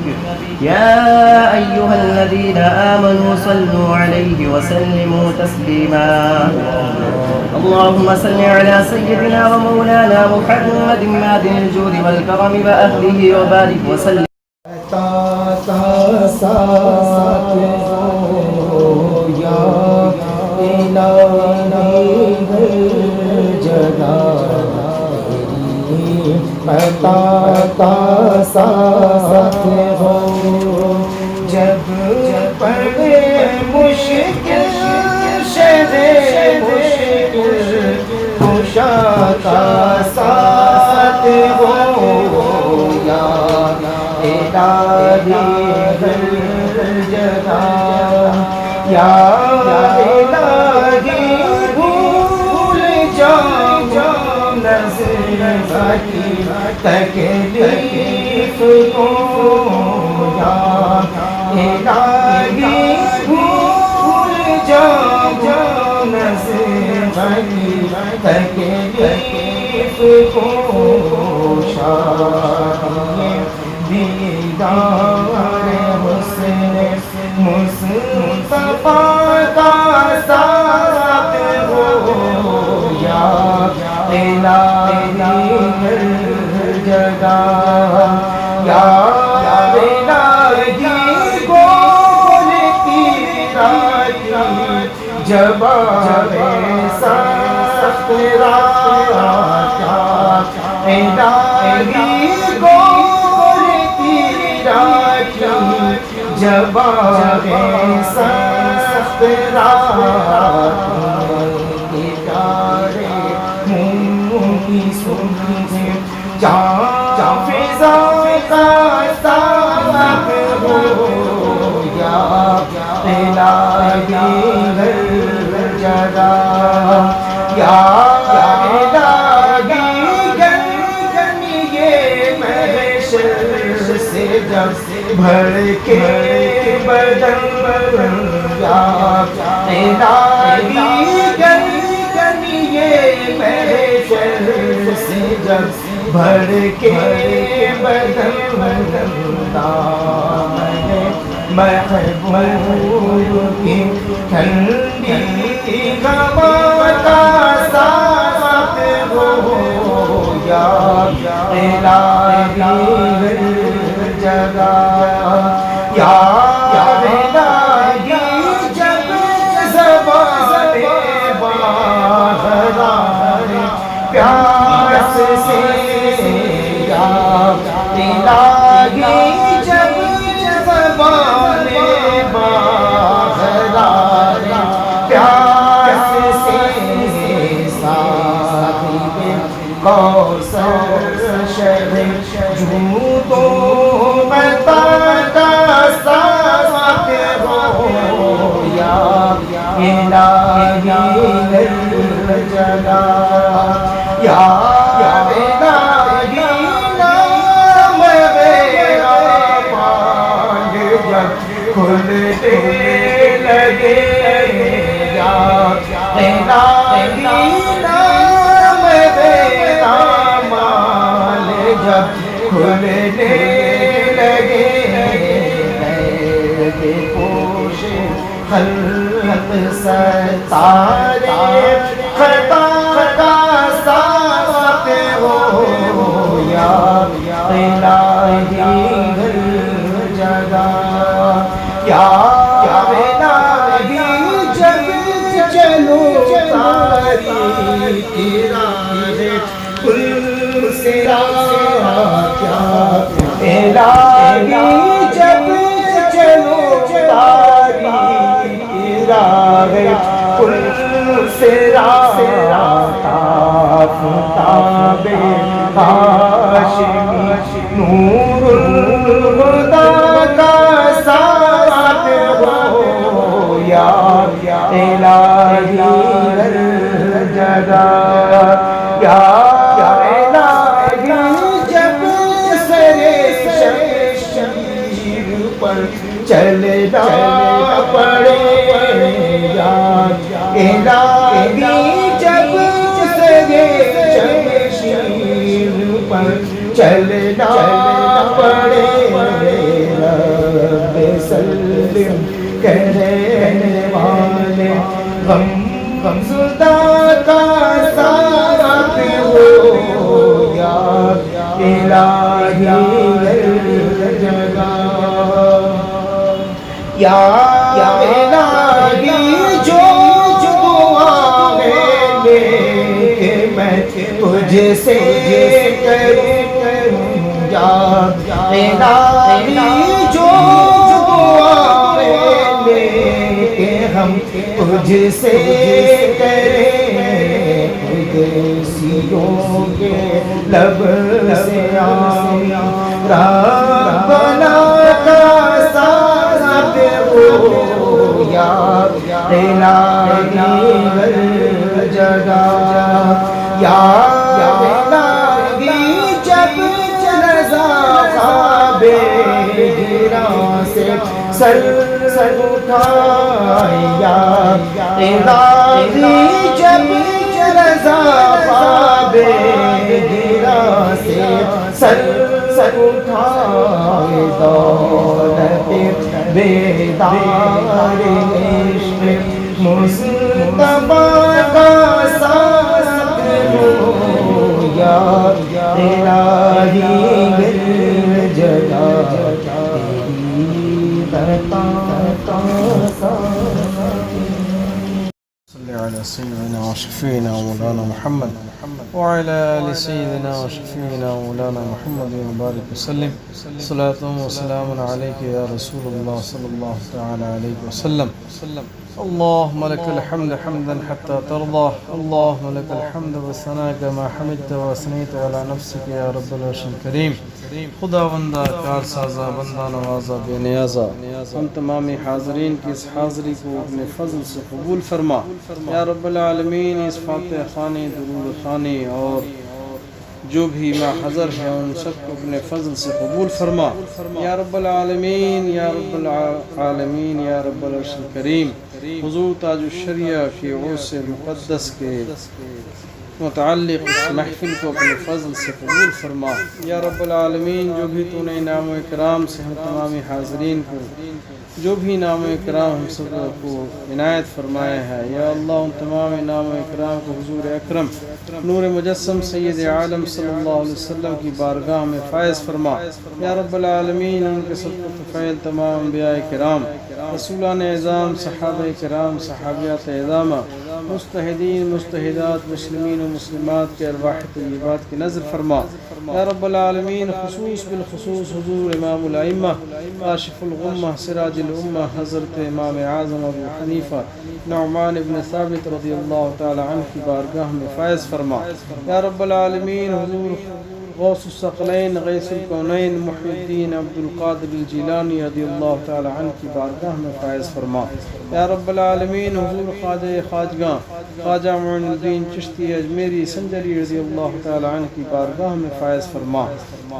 يا أيها الذين آمنوا صلوا عليه وسلموا تسليما اللهم صل على سيدنا ومولانا محمد مادن الجود والكرم وأهله وبارك وسلم ساتھ ہو جب کا ساتھ ہو یا الہی ہر جگہ یا الہی بھول جاؤں نظر کی تکلیف کو یا الہی بھول جاؤں نظر کی تکلیف کو شاہی دیدار حسن مصطفیٰ کا ساتھ ہو یا الہی ہر جگہ یا الہی بولتی راتی جواب سخت رات الہی بولتی راتی جواب سخت رات فضا کا ساتھ ہو یا الہی ہر جگہ یا الہی گن یہ محشر سے جب بھر کے بدن یا الہی گن یہ محشر سے جب بھر کے بدن دامن محبوب کی ٹھنڈی ہوا کا ساتھ ہو یا الہی ہر جگہ یا الہی جب زبان باہر پیاس سے یا الہی جب زبان باہر پیاس سے صاحب کوثر شہ جھوٹوں متا کا ساتھ ہو یا الہی ہر جگہ یا الہی نام میرا پانڈ جب کھلتے لگے یا الہی نام میرا مال جب کھلنے لگے پوش خلق ستارے خطا کا ساتھ ہو یا الہی ہر جگہ یا الہی جب چلو تاریخ راہ کل سے کیا الہی جب چلو تاریخ راہ کل سے آفتاب ہاشمی نور الہدی کا ساتھ ہو یا الہی ہر جگہ یا الہی جب سرے شمشیر پر چلنا پڑے یا الہی جب سرے شمشیر پر چلنا پڑے رب سلم کہنے والے غم زدہ کا ساتھ ہو یا الہی ہر جگہ یا الہی جو دعائیں لے کے میں تجھ سے کروں یا الہی جو دعائیں لے کے ہم تجھ سے کریں مسیحوں کے لب سے آمین ربنا کا ساتھ ہو یا الہی ہر جگہ یا الہی جب رضا خواب گراں سے سر اٹھائے یا الہی جب رضا خواب گراں سے سر اٹھائے دولت بیدار عشق مصطفیٰ کا ساتھ ہو یا الہی ہر جگہ تیری عطا کا ساتھ صلی علی سیدنا و شفیعنا و مولانا محمد وعلى آل سيدنا وشفيعنا مولانا محمد وبارك وسلم صلاة وسلام عليك يا رسول الله صلى الله تعالى عليه وسلم اللهم لك الحمد حمدا حتى ترضى اللهم لك الحمد والثناء كما حمدت واثنيت على نفسك يا رب العرش الكريم خدا بندہ کار سازا بندہ نوازا بے نیازا ہم تمام حاضرین کی اس حاضری کو اپنے فضل سے قبول فرما یا رب العالمین اس فاتح خانی درود خانی اور جو بھی ما حضر ہے ان سب کو اپنے فضل سے قبول فرما یا رب العالمین یا رب العالمین یا رب العرش الکریم حضور تاج الشریعہ کی عرس مقدس کے متعلق اس محفل کو اپنے فضل سے قبول فرما یا رب العالمین جو بھی تو نے انعام و اکرام سے ہم تمام حاضرین کو جو بھی انعام و اکرام ہم سب کو عنایت فرمایا ہے یا اللہ ان تمام انعام و اکرام کو حضور اکرم نور مجسم سید عالم صلی اللہ علیہ وسلم کی بارگاہ میں فائز فرما یا رب العالمین ان کے سب کو فیل تمام انبیاء کرام رسولان اعظام صحابہ کرام صحابیات اعظامہ مجتہدین مجتہدات مسلمین و مسلمات کے ارواح طیبات کی نظر فرما یا رب العالمین خصوص بالخصوص حضور امام الائمہ کاشف الغمہ سراج الامہ حضرت امام اعظم ابو حنیفہ نعمان ابن ثابت رضی اللہ تعالی عنہ کی بارگاہ میں فائز فرما یا رب العالمین حضور غوث الثقلین غیث الکونین محی الدین عبد القادر الجیلانی رضی اللہ تعالی عنہ کی بارگاہ میں فائز فرما یا رب العالمین حضور خواجہ خواجگاں خواجہ معین الدین چشتی اجمیری سنجری رضی اللہ تعالی عنہ کی بارگاہ میں فائز فرما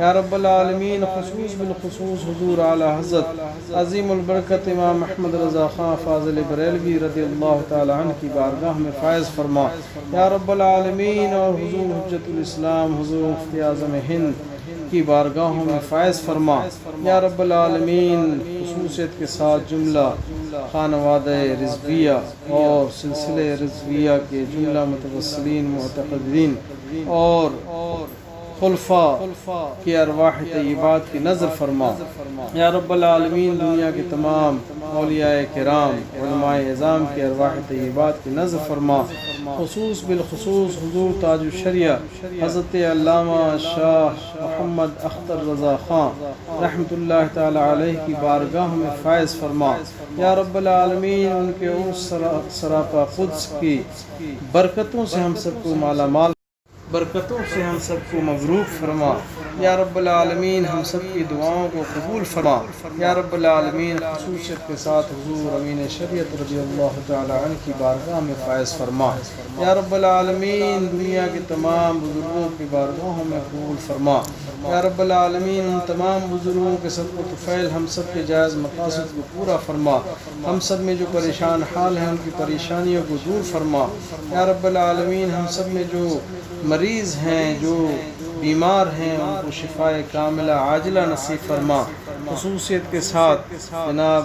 یا رب العالمین خصوص بالخصوص حضور اعلی حضرت عظیم البرکت امام احمد رضا خان فاضل بریلوی رضی اللہ تعالی عنہ کی بارگاہ میں فائز فرما یا رب العالمین اور حضور حجت الاسلام حضور مفتی اعظم ہند کی بارگاہوں میں فائز فرما یا رب العالمین خصوصیت کے ساتھ جملہ خانوادہ رضویہ اور سلسلے رضویہ کے جملہ متوسلین معتقدین اور خلفاء کی ارواح طیبات کی نظر فرما یا رب العالمین دنیا کے تمام اولیاء کرام علماء اعظام کی ارواح طیبات کی نظر فرما خصوص بالخصوص حضور تاج الشریعہ حضرت علامہ شاہ محمد اختر رضا خان رحمۃ اللہ تعالی علیہ کی بارگاہ میں فائز فرما یا رب العالمین ان کے عرس سراپا قدس کی برکتوں سے ہم سب کو مالا مال برکتوں سے ہم سب کو مبروک فرما یا رب العالمین ہم سب کی دعاؤں کو قبول فرما یا رب العالمین خصوصیت کے ساتھ حضور امین شریعت رضی اللہ تعالی عنہ کی بارگاہ میں فائز فرما یا رب العالمین دنیا کے تمام بزرگوں کی بارگاہوں میں قبول فرما یا رب العالمین ان تمام بزرگوں کے سب کو طفیل ہم سب کے جائز مقاصد کو پورا فرما ہم سب میں جو پریشان حال ہیں ان کی پریشانیوں کو دور فرما یا رب العالمین ہم سب میں جو مریض ہیں جو بیمار ہیں ان کو شفاء کاملہ عاجلہ نصیب فرما خصوصیت کے ساتھ جناب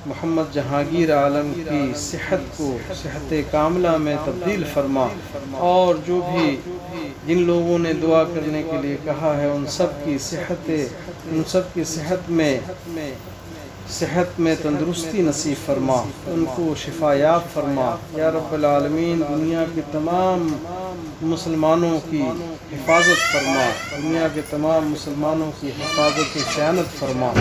محمد جہانگیر عالم کی صحت کو صحت کاملہ میں تبدیل فرما اور جو بھی جن لوگوں نے دعا کرنے کے لیے کہا ہے ان سب کی صحت میں تندرستی نصیب فرما ان کو شفا یاب فرما یا رب العالمین دنیا کے تمام مسلمانوں کی حفاظت فرما دنیا کے تمام مسلمانوں کی حفاظت و صیانت فرما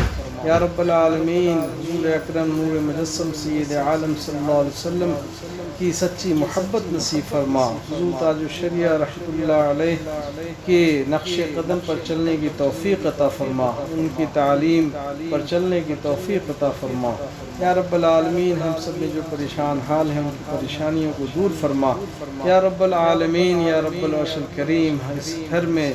یا رب العالمین حضور اکرم نور مجسم سید عالم صلی اللہ علیہ وسلم کی سچی محبت نصیب فرما، حضور تاج الشریعہ رحمۃ اللہ علیہ کے نقش قدم پر چلنے کی توفیق عطا فرما، ان کی تعلیم پر چلنے کی توفیق عطا فرما۔ یا رب العالمین ہم سب میں جو پریشان حال ہیں ان کی پریشانیوں کو دور فرما۔ یا رب العالمین یا رب العرش الکریم اس گھر میں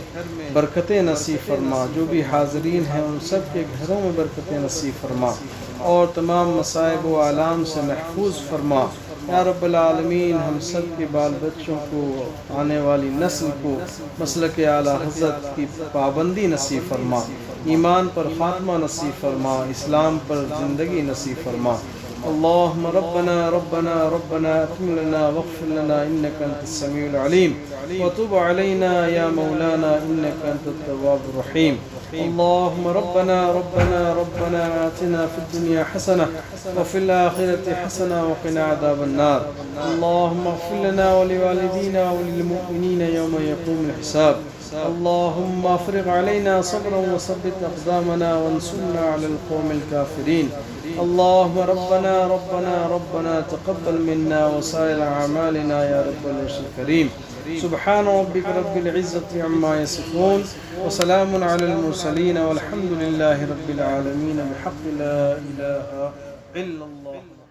برکتیں نصیب فرما، جو بھی حاضرین ہیں ان سب کے گھروں میں برکتیں نصیب فرما اور تمام مصائب و آلام سے محفوظ فرما۔ یا رب العالمین ہم سب کے بال بچوں کو، آنے والی نسل کو مسلک اعلیٰ حضرت کی پابندی نصیب فرما، ایمان پر خاتمہ نصیب فرما، اسلام پر زندگی نصیب فرما۔ اللهم ربنا ربنا ربنا اتم لنا واغفر لنا انك انت السميع العليم وتب علينا يا مولانا انك انت التواب الرحيم۔ اللهم ربنا ربنا ربنا آتنا في الدنيا حسنة وفي الآخرة حسنة وقنا عذاب النار۔ اللهم اغفر لنا ولوالدينا وللمؤمنين يوم يقوم الحساب۔ اللهم افرغ علينا صبرا وثبت أقدامنا وانصرنا على القوم الكافرين۔ اللهم ربنا ربنا ربنا تقبل منا وسائر أعمالنا يا رب العرش الكريم۔ سبحان ربك رب العزة عما يصفون وسلام على المرسلين والحمد لله رب العالمين بحق لا إله إلا الله۔